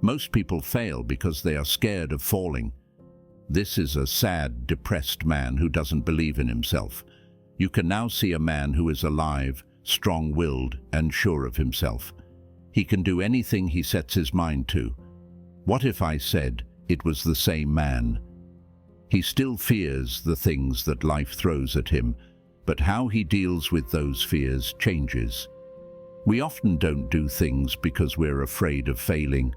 Most people fail because they are scared of falling. This is a sad, depressed man who doesn't believe in himself. You can now see a man who is alive, strong-willed, and sure of himself. He can do anything he sets his mind to. What if I said it was the same man? He still fears the things that life throws at him, but how he deals with those fears changes. We often don't do things because we're afraid of failing,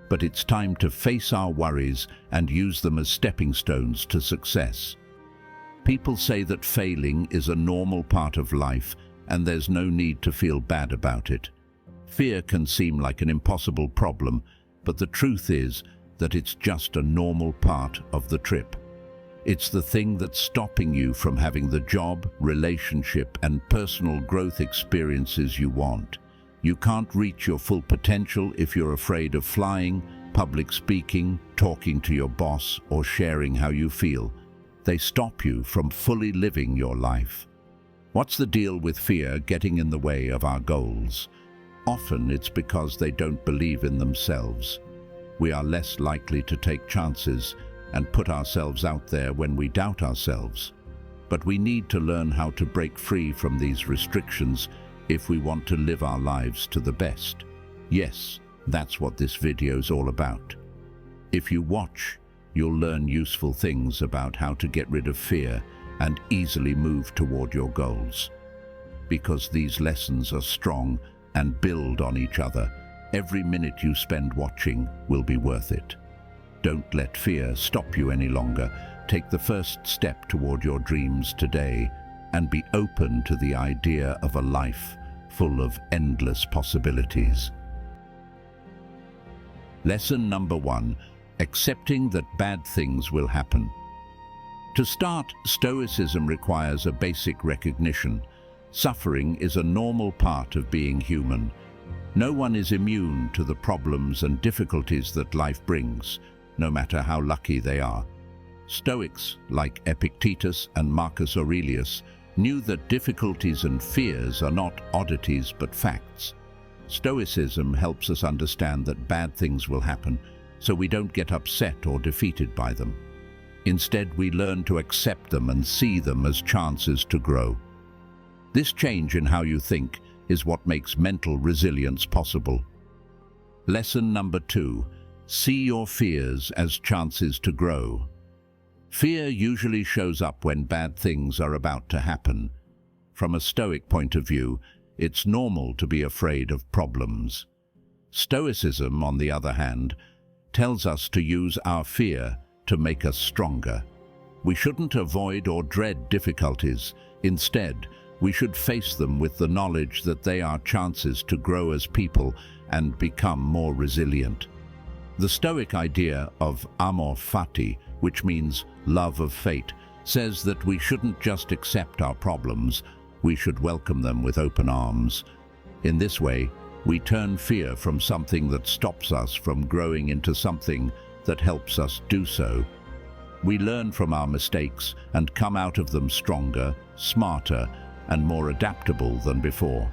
but it's time to face our worries and use them as stepping stones to success. People say that failing is a normal part of life and there's no need to feel bad about it. Fear can seem like an impossible problem, but the truth is that it's just a normal part of the trip. It's the thing that's stopping you from having the job, relationship, and personal growth experiences you want. You can't reach your full potential if you're afraid of flying, public speaking, talking to your boss, or sharing how you feel. They stop you from fully living your life. What's the deal with fear getting in the way of our goals? Often it's because they don't believe in themselves. We are less likely to take chances and put ourselves out there when we doubt ourselves. But we need to learn how to break free from these restrictions if we want to live our lives to the best. Yes, that's what this video is all about. If you watch, you'll learn useful things about how to get rid of fear and easily move toward your goals. Because these lessons are strong and build on each other, every minute you spend watching will be worth it. Don't let fear stop you any longer. Take the first step toward your dreams today and be open to the idea of a life full of endless possibilities. Lesson number 1, accepting that bad things will happen. To start, Stoicism requires a basic recognition. Suffering is a normal part of being human. No one is immune to the problems and difficulties that life brings, no matter how lucky they are. Stoics, like Epictetus and Marcus Aurelius, knew that difficulties and fears are not oddities but facts. Stoicism helps us understand that bad things will happen, so we don't get upset or defeated by them. Instead, we learn to accept them and see them as chances to grow. This change in how you think is what makes mental resilience possible. Lesson number 2, see your fears as chances to grow. Fear usually shows up when bad things are about to happen. From a Stoic point of view, it's normal to be afraid of problems. Stoicism, on the other hand, tells us to use our fear to make us stronger. We shouldn't avoid or dread difficulties. Instead, we should face them with the knowledge that they are chances to grow as people and become more resilient. The Stoic idea of amor fati, which means love of fate, says that we shouldn't just accept our problems, we should welcome them with open arms. In this way, we turn fear from something that stops us from growing into something that helps us do so. We learn from our mistakes and come out of them stronger, smarter, and more adaptable than before.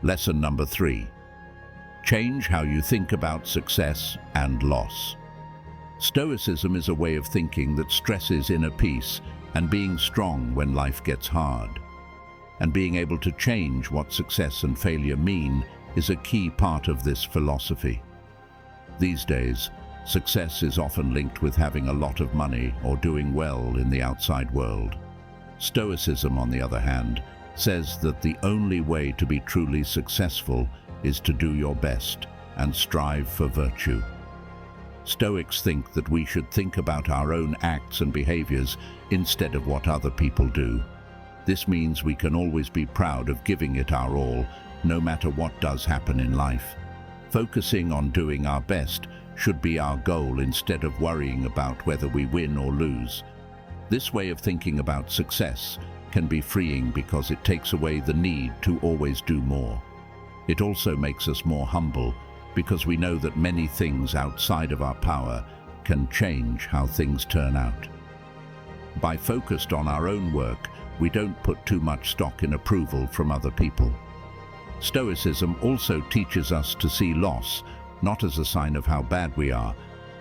Lesson number 3. Change how you think about success and loss. Stoicism is a way of thinking that stresses inner peace and being strong when life gets hard. And being able to change what success and failure mean is a key part of this philosophy. These days, success is often linked with having a lot of money or doing well in the outside world. Stoicism, on the other hand, says that the only way to be truly successful is to do your best and strive for virtue. Stoics think that we should think about our own acts and behaviors instead of what other people do. This means we can always be proud of giving it our all, no matter what does happen in life. Focusing on doing our best should be our goal instead of worrying about whether we win or lose. This way of thinking about success can be freeing because it takes away the need to always do more. It also makes us more humble because we know that many things outside of our power can change how things turn out. By focused on our own work, we don't put too much stock in approval from other people. Stoicism also teaches us to see loss not as a sign of how bad we are,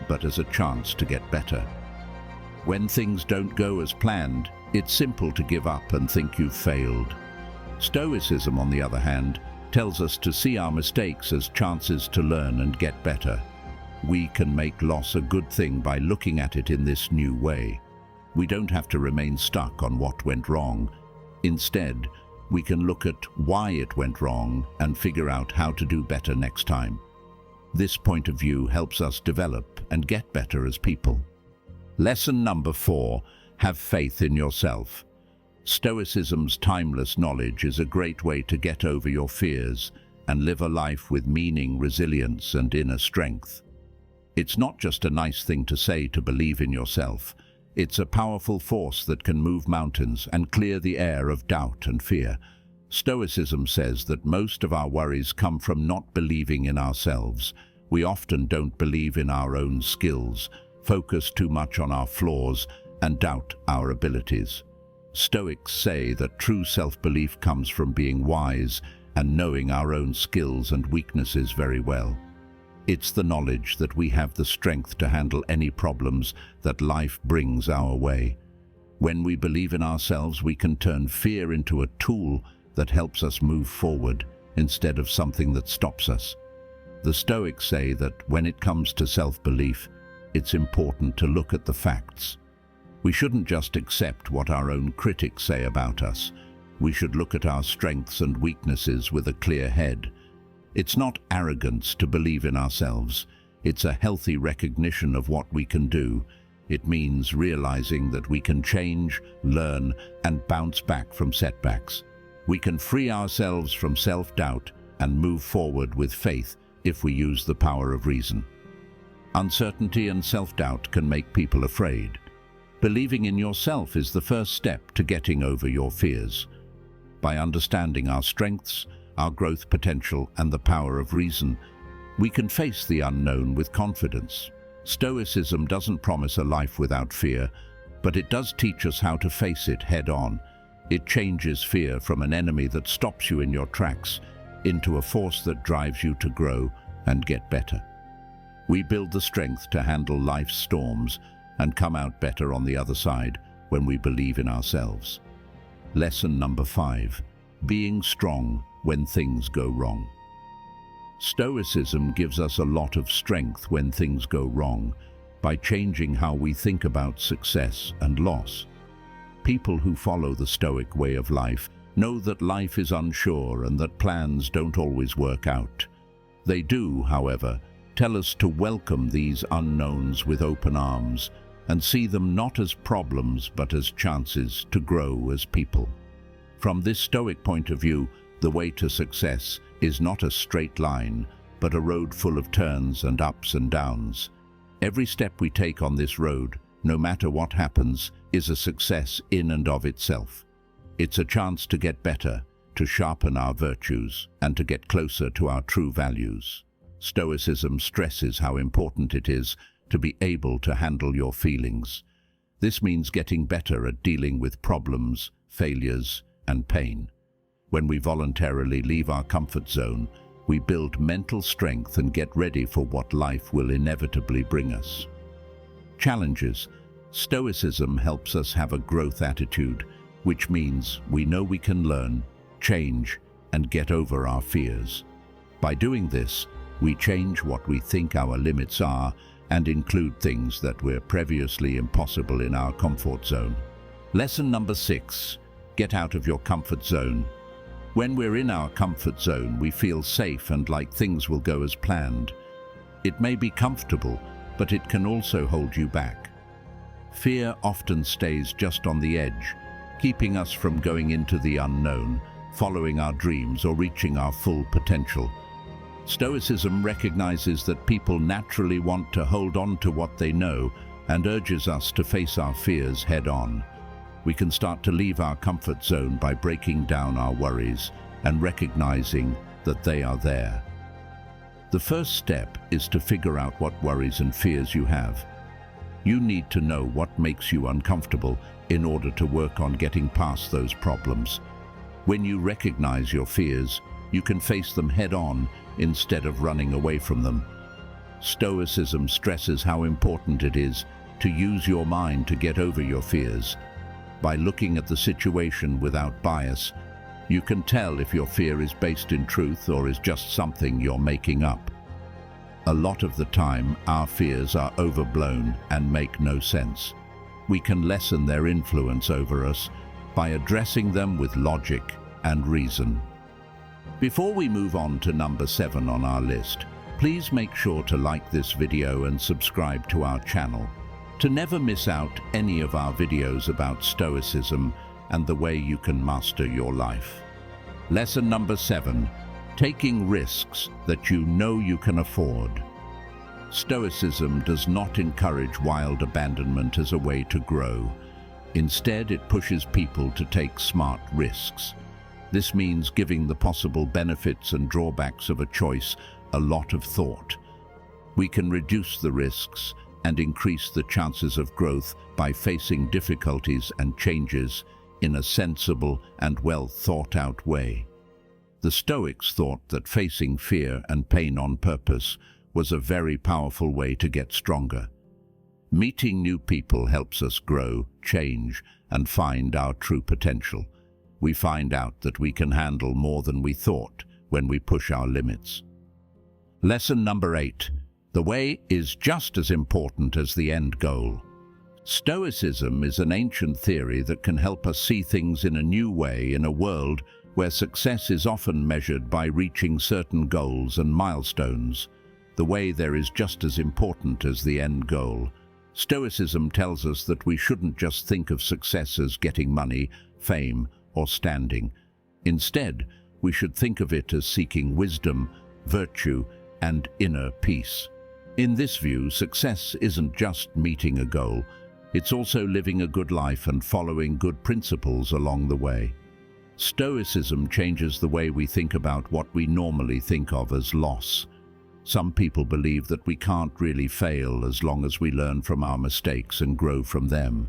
but as a chance to get better. When things don't go as planned, it's simple to give up and think you've failed. Stoicism, on the other hand, tells us to see our mistakes as chances to learn and get better. We can make loss a good thing by looking at it in this new way. We don't have to remain stuck on what went wrong. Instead, we can look at why it went wrong and figure out how to do better next time. This point of view helps us develop and get better as people. Lesson number 4, have faith in yourself. Stoicism's timeless knowledge is a great way to get over your fears and live a life with meaning, resilience, and inner strength. It's not just a nice thing to say to believe in yourself. It's a powerful force that can move mountains and clear the air of doubt and fear. Stoicism says that most of our worries come from not believing in ourselves. We often don't believe in our own skills, focus too much on our flaws, and doubt our abilities. Stoics say that true self-belief comes from being wise and knowing our own skills and weaknesses very well. It's the knowledge that we have the strength to handle any problems that life brings our way. When we believe in ourselves, we can turn fear into a tool that helps us move forward instead of something that stops us. The Stoics say that when it comes to self-belief, it's important to look at the facts. We shouldn't just accept what our own critics say about us. We should look at our strengths and weaknesses with a clear head. It's not arrogance to believe in ourselves. It's a healthy recognition of what we can do. It means realizing that we can change, learn, and bounce back from setbacks. We can free ourselves from self-doubt and move forward with faith if we use the power of reason. Uncertainty and self-doubt can make people afraid. Believing in yourself is the first step to getting over your fears. By understanding our strengths, our growth potential, and the power of reason, we can face the unknown with confidence. Stoicism doesn't promise a life without fear, but it does teach us how to face it head-on. It changes fear from an enemy that stops you in your tracks into a force that drives you to grow and get better. We build the strength to handle life's storms and come out better on the other side when we believe in ourselves. Lesson number 5, being strong when things go wrong. Stoicism gives us a lot of strength when things go wrong by changing how we think about success and loss. People who follow the Stoic way of life know that life is unsure and that plans don't always work out. They do, however, tell us to welcome these unknowns with open arms and see them not as problems but as chances to grow as people. From this Stoic point of view, the way to success is not a straight line, but a road full of turns and ups and downs. Every step we take on this road, no matter what happens, is a success in and of itself. It's a chance to get better, to sharpen our virtues, and to get closer to our true values. Stoicism stresses how important it is to be able to handle your feelings. This means getting better at dealing with problems, failures, and pain. When we voluntarily leave our comfort zone, we build mental strength and get ready for what life will inevitably bring us. Challenges. Stoicism helps us have a growth attitude, which means we know we can learn, change, and get over our fears. By doing this, we change what we think our limits are and include things that were previously impossible in our comfort zone. Lesson number 6, get out of your comfort zone. When we're in our comfort zone, we feel safe and like things will go as planned. It may be comfortable, but it can also hold you back. Fear often stays just on the edge, keeping us from going into the unknown, following our dreams, or reaching our full potential. Stoicism recognizes that people naturally want to hold on to what they know and urges us to face our fears head-on. We can start to leave our comfort zone by breaking down our worries and recognizing that they are there. The first step is to figure out what worries and fears you have. You need to know what makes you uncomfortable in order to work on getting past those problems. When you recognize your fears, you can face them head-on instead of running away from them. Stoicism stresses how important it is to use your mind to get over your fears. By looking at the situation without bias, you can tell if your fear is based in truth or is just something you're making up. A lot of the time, our fears are overblown and make no sense. We can lessen their influence over us by addressing them with logic and reason. Before we move on to number 7 on our list, please make sure to like this video and subscribe to our channel to never miss out any of our videos about Stoicism and the way you can master your life. Lesson number 7, taking risks that you know you can afford. Stoicism does not encourage wild abandonment as a way to grow. Instead, it pushes people to take smart risks. This means giving the possible benefits and drawbacks of a choice a lot of thought. We can reduce the risks and increase the chances of growth by facing difficulties and changes in a sensible and well thought out way. The Stoics thought that facing fear and pain on purpose was a very powerful way to get stronger. Meeting new people helps us grow, change, and find our true potential. We find out that we can handle more than we thought when we push our limits. Lesson number 8. The way is just as important as the end goal. Stoicism is an ancient theory that can help us see things in a new way in a world where success is often measured by reaching certain goals and milestones. The way there is just as important as the end goal. Stoicism tells us that we shouldn't just think of success as getting money, fame, or standing. Instead, we should think of it as seeking wisdom, virtue, and inner peace. In this view, success isn't just meeting a goal, it's also living a good life and following good principles along the way. Stoicism changes the way we think about what we normally think of as loss. Some people believe that we can't really fail as long as we learn from our mistakes and grow from them.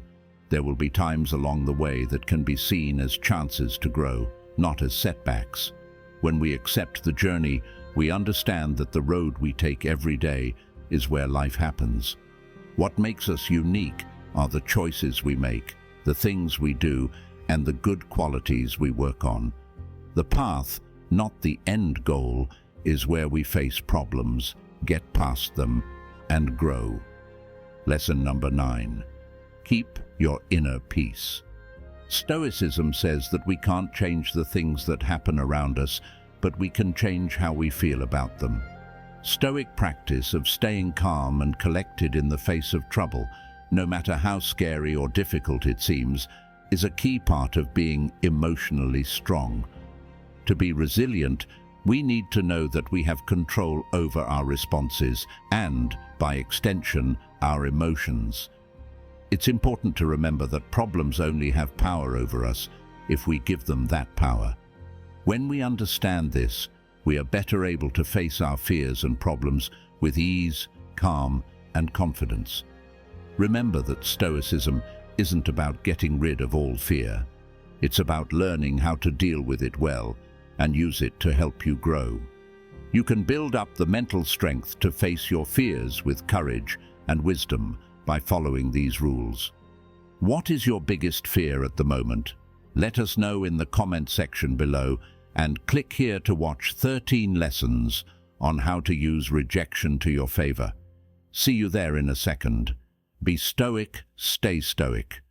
There will be times along the way that can be seen as chances to grow, not as setbacks. When we accept the journey, we understand that the road we take every day is where life happens. What makes us unique are the choices we make, the things we do, and the good qualities we work on. The path, not the end goal, is where we face problems, get past them, and grow. Lesson number 9. Keep your inner peace. Stoicism says that we can't change the things that happen around us, but we can change how we feel about them. Stoic practice of staying calm and collected in the face of trouble, no matter how scary or difficult it seems, is a key part of being emotionally strong. To be resilient, we need to know that we have control over our responses and, by extension, our emotions. It's important to remember that problems only have power over us if we give them that power. When we understand this, we are better able to face our fears and problems with ease, calm, and confidence. Remember that Stoicism isn't about getting rid of all fear. It's about learning how to deal with it well and use it to help you grow. You can build up the mental strength to face your fears with courage and wisdom by following these rules. What is your biggest fear at the moment? Let us know in the comment section below, and click here to watch 13 lessons on how to use rejection to your favor. See you there in a second. Be stoic, stay stoic.